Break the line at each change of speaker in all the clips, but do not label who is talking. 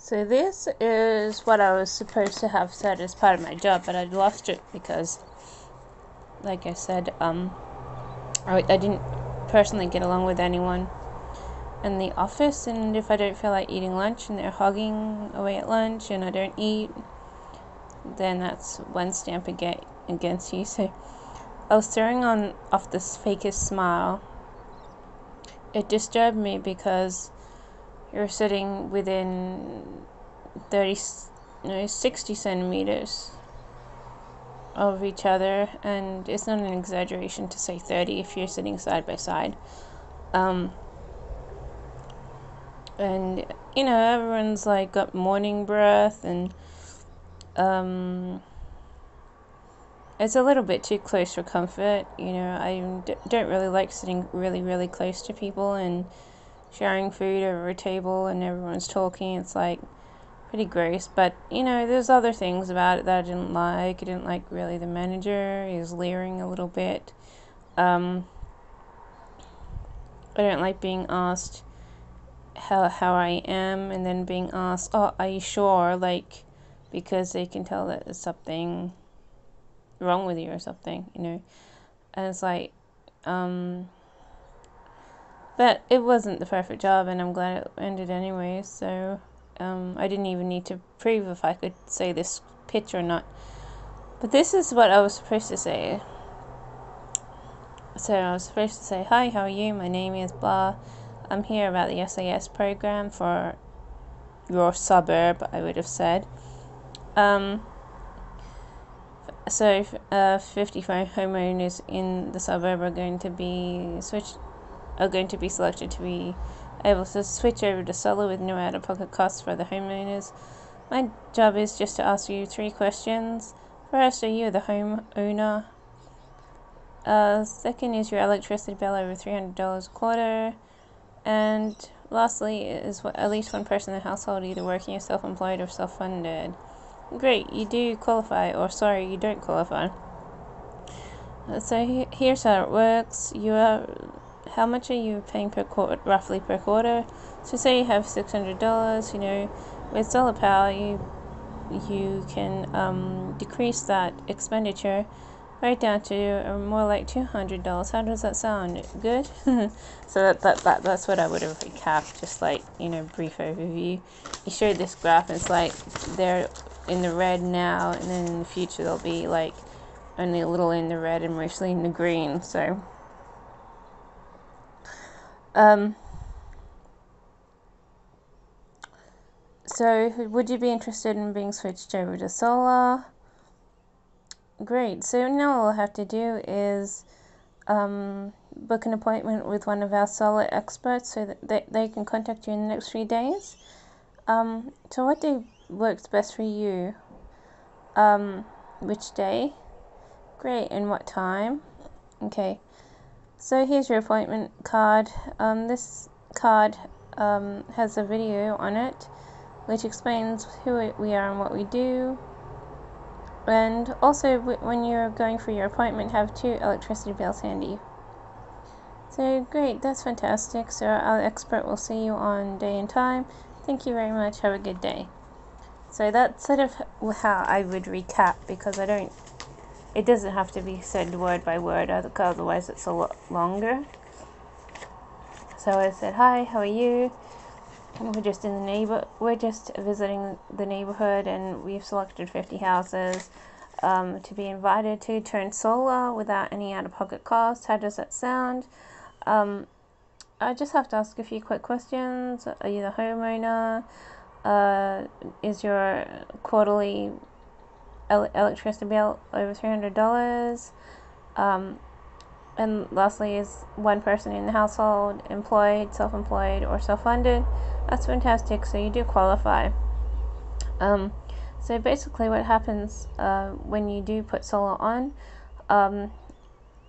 So this is what I was supposed to have said as part of my job, but I lost it because, like I said, I didn't personally get along with anyone in the office, and if I don't feel like eating lunch and they're hogging away at lunch and I don't eat, then that's one stamp against you. So I was throwing off this fakest smile. It disturbed me because you're sitting within 60 centimeters of each other, and it's not an exaggeration to say 30 if you're sitting side by side. And everyone's like got morning breath, and it's a little bit too close for comfort. I don't really like sitting really, really close to people and sharing food over a table and everyone's talking. It's like pretty gross, but there's other things about it that I didn't like. I didn't like really the manager. He was leering a little bit. I don't like being asked how I am and then being asked, oh, are you sure? Like, because they can tell that there's something wrong with you or something, and it's like, but it wasn't the perfect job, and I'm glad it ended anyway. So I didn't even need to prove if I could say this pitch or not. But this is what I was supposed to say. So I was supposed to say, hi, how are you? My name is blah. I'm here about the SAS program for your suburb, I would have said. So 55 homeowners in the suburb are going to be selected to be able to switch over to solar with no out-of-pocket costs for the homeowners. My job is just to ask you 3 questions. First, are you the homeowner? Second, is your electricity bill over $300 a quarter? And lastly, is at least one person in the household either working or self-employed or self-funded? Great, you do qualify, or sorry, you don't qualify. So here's how it works. How much are you paying roughly per quarter? So say you have $600. With solar power, you can decrease that expenditure right down to more like $200. How does that sound? Good. So that's what I would have recapped, just like brief overview. You showed this graph, and it's like they're in the red now, and then in the future they'll be like only a little in the red and mostly in the green. So so would you be interested in being switched over to solar? Great. So now all I have to do is book an appointment with one of our solar experts so that they can contact you in the next few days. So what day works best for you? Which day? Great. And what time? Okay. So here's your appointment card. This card has a video on it which explains who we are and what we do. And also, when you're going for your appointment, have 2 electricity bills handy. So great, that's fantastic. So our expert will see you on day and time. Thank you very much. Have a good day. So that's sort of how I would recap, because it doesn't have to be said word by word, otherwise it's a lot longer. So I said, hi, how are you? We're just visiting the neighborhood, and we've selected 50 houses to be invited to turn solar without any out-of-pocket costs. How does that sound? I just have to ask a few quick questions. Are you the homeowner? Is your quarterly electricity bill over $300? And lastly, is one person in the household employed, self-employed, or self-funded? That's fantastic. So you do qualify. So basically what happens when you do put solar on,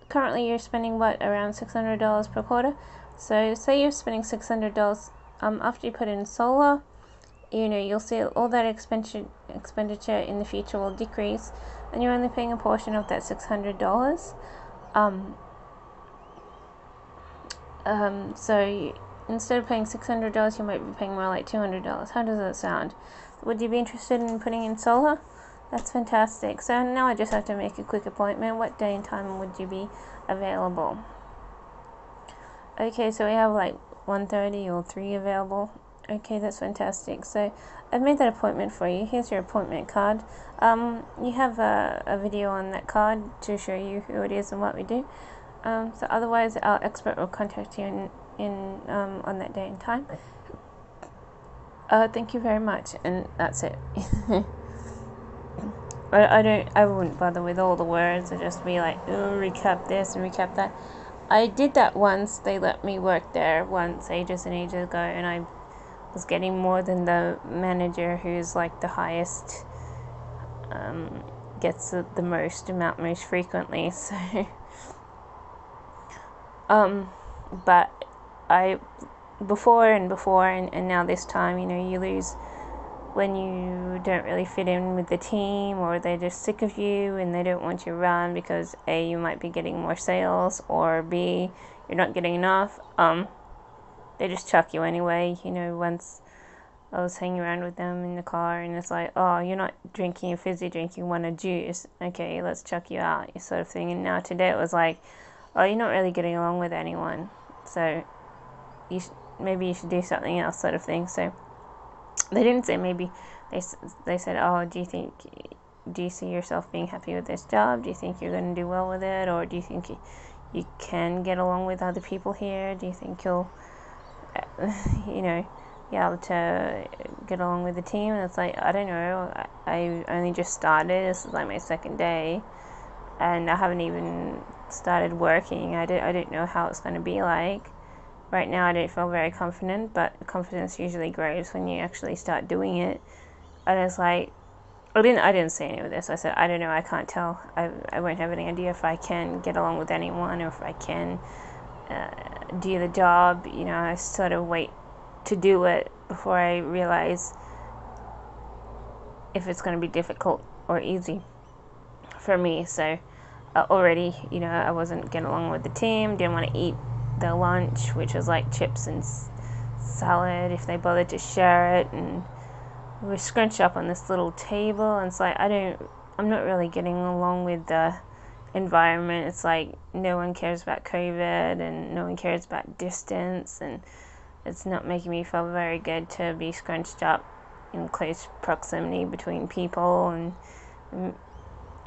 currently you're spending around $600 per quarter. So say you're spending $600 after you put in solar, you'll see all that expenditure in the future will decrease, and you're only paying a portion of that $600. So instead of paying $600, you might be paying more like $200. How does that sound? Would you be interested in putting in solar? That's fantastic. So now I just have to make a quick appointment. What day and time would you be available? Okay, so we have like 1:30 or 3 available. Okay, that's fantastic. So I've made that appointment for you. Here's your appointment card. You have a video on that card to show you who it is and what we do. So otherwise, our expert will contact you on that day and time. Thank you very much, and that's it. I wouldn't bother with all the words. I'd just be like, oh, recap this and recap that. I did that once. They let me work there once, ages and ages ago, and I was getting more than the manager, who's like the highest, gets the most amount most frequently. So, but I before and now this time, you lose when you don't really fit in with the team, or they're just sick of you and they don't want you around because A, you might be getting more sales, or B, you're not getting enough. They just chuck you anyway. Once I was hanging around with them in the car, and it's like, oh, you're not drinking a fizzy drink, you want a juice. Okay, let's chuck you out, sort of thing. And now today it was like, oh, you're not really getting along with anyone, so maybe you should do something else, sort of thing. So they didn't say maybe. They said, oh, do you see yourself being happy with this job? Do you think you're going to do well with it? Or do you think you can get along with other people here? Do you think you'll, be able to get along with the team? And it's like, I don't know. I only just started. This is like my second day, and I haven't even started working. I don't know how it's going to be like. Right now I don't feel very confident, but confidence usually grows when you actually start doing it. And it's like, I didn't say any of this. I said, I don't know, I can't tell. I won't have any idea if I can get along with anyone, or if I can do the job. I sort of wait to do it before I realize if it's going to be difficult or easy for me. So already, I wasn't getting along with the team, didn't want to eat their lunch, which was like chips and salad, if they bothered to share it, and we were scrunched up on this little table, and it's like, I'm not really getting along with the environment. It's like no one cares about COVID, and no one cares about distance, and it's not making me feel very good to be scrunched up in close proximity between people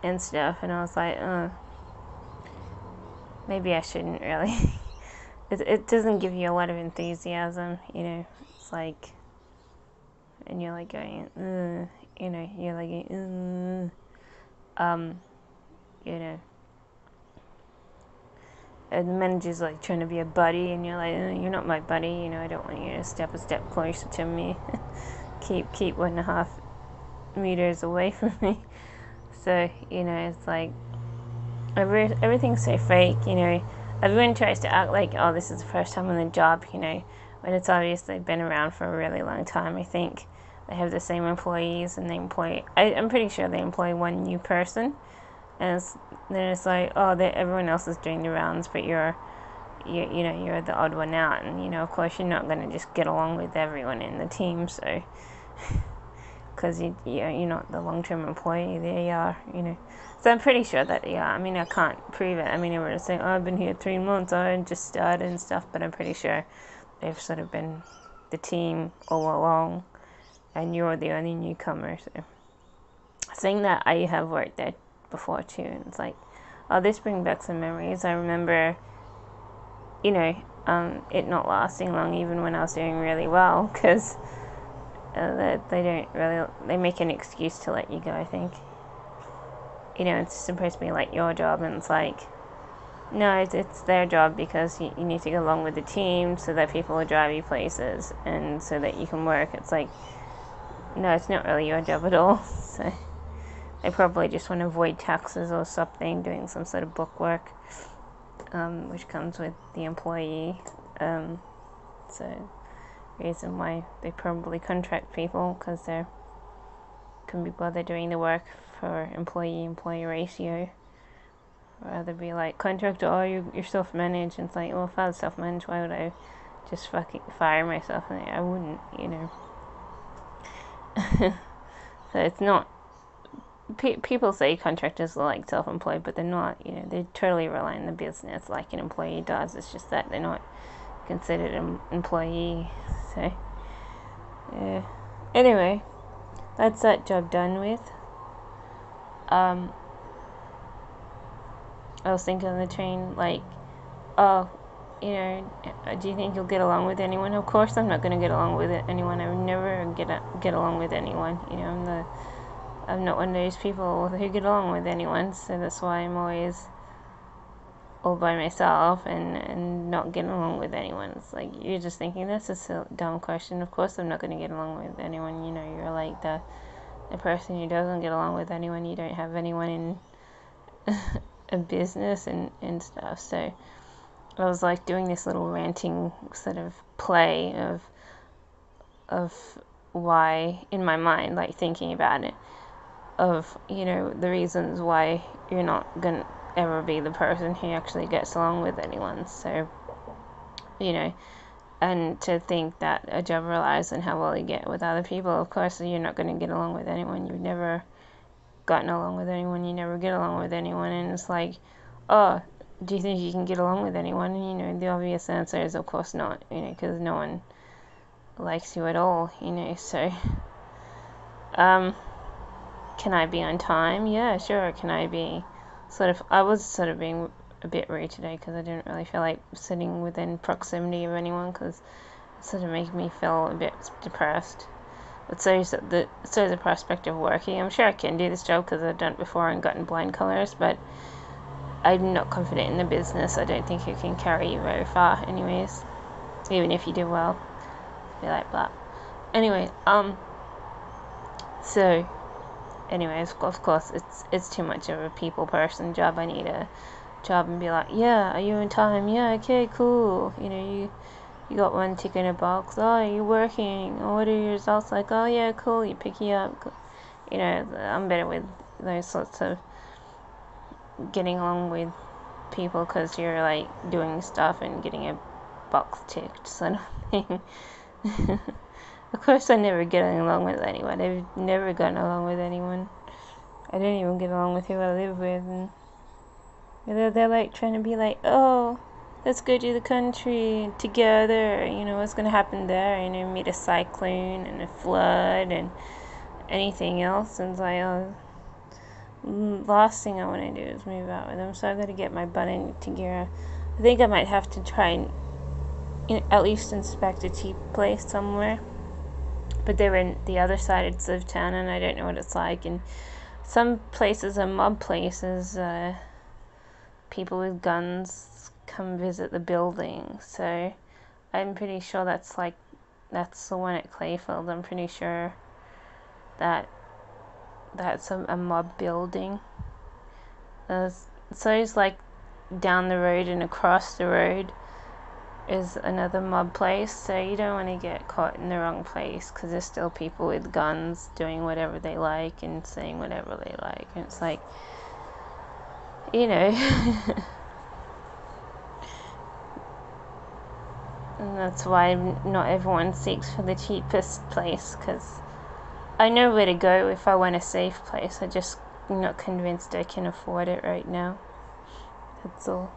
and stuff. And I was like, maybe I shouldn't really. It doesn't give you a lot of enthusiasm, it's like, and you're like going, you're like, and the manager's like trying to be a buddy, and you're like, you're not my buddy, I don't want you to step a step closer to me, keep 1.5 meters away from me. So, it's like, everything's so fake, Everyone tries to act like, oh, this is the first time on the job, when it's obvious they've been around for a really long time. I think they have the same employees, and I'm pretty sure they employ one new person, and then it's like, oh, everyone else is doing the rounds, but you're the odd one out, and of course you're not going to just get along with everyone in the team, so because you're not the long-term employee, they are, So I'm pretty sure that, I can't prove it. Everyone's saying, oh, I've been here 3 months, I just started and stuff, but I'm pretty sure they've sort of been the team all along, and you're the only newcomer. So saying that, I have worked there before too, and it's like, oh, this brings back some memories. I remember, it not lasting long, even when I was doing really well, because they make an excuse to let you go, I think. It's supposed to be like your job, and it's like, no, it's their job, because you need to get along with the team so that people will drive you places, and so that you can work. It's like, no, it's not really your job at all. So they probably just want to avoid taxes or something, doing some sort of book work, which comes with the employee. So reason why they probably contract people, because they can be bothered doing the work for employee ratio. Or rather be like, contractor, oh, you're self-managed. And it's like, well, if I was self-managed, why would I just fucking fire myself, and I wouldn't, you know. So it's not. People say contractors are like self-employed, but they're not. You know, they totally rely on the business like an employee does. It's just that they're not considered an employee. So yeah. Anyway, that's that job done with. I was thinking on the train, like, oh, you know, do you think you'll get along with anyone? Of course, I'm not going to get along with anyone. I would never get along with anyone. You know, I'm not one of those people who get along with anyone. So that's why I'm always all by myself and not getting along with anyone. It's like, you're just thinking that's a dumb question. Of course, I'm not going to get along with anyone. You know, you're like the person who doesn't get along with anyone. You don't have anyone in a business and stuff. So I was like doing this little ranting sort of play of why, in my mind, like thinking about it, of, you know, the reasons why you're not gonna ever be the person who actually gets along with anyone. So, you know, and to think that a job relies on how well you get with other people. Of course, you're not going to get along with anyone. You've never gotten along with anyone. You never get along with anyone. And it's like, oh, do you think you can get along with anyone? And, you know, the obvious answer is, of course not, you know, because no one likes you at all, you know. So, can I be on time? Yeah, sure. Can I be I was sort of being a bit rude today because I didn't really feel like sitting within proximity of anyone, because it sort of made me feel a bit depressed. But so is the prospect of working. I'm sure I can do this job because I've done it before and gotten blind colours, but I'm not confident in the business. I don't think it can carry you very far anyways, even if you do well. Be like blah. Anyway, so anyways, of course, it's too much of a people person job. I need a job and be like, yeah, are you in time? Yeah, okay, cool. You know, you got one tick in a box. Oh, you're working. Oh, what are your results like? Oh, yeah, cool. You pick you up. You know, I'm better with those sorts of getting along with people because you're like doing stuff and getting a box ticked sort of thing. Of course, I never get along with anyone. I've never gotten along with anyone. I don't even get along with who I live with, and they're like trying to be like, oh, let's go to the country together. You know, what's gonna happen there? You know, meet a cyclone and a flood and anything else. And it's like, oh, last thing I want to do is move out with them. So I got to get my butt into gear. I think I might have to try and at least inspect a cheap place somewhere. But they're in the other side of town, and I don't know what it's like. And some places are mob places. People with guns come visit the building. So I'm pretty sure that's the one at Clayfield. I'm pretty sure that that's a mob building. So it's like down the road and across the road is another mob place, so you don't want to get caught in the wrong place, because there's still people with guns doing whatever they like and saying whatever they like, and it's like, you know. And that's why not everyone seeks for the cheapest place, because I know where to go if I want a safe place. I'm just not convinced I can afford it right now. That's all.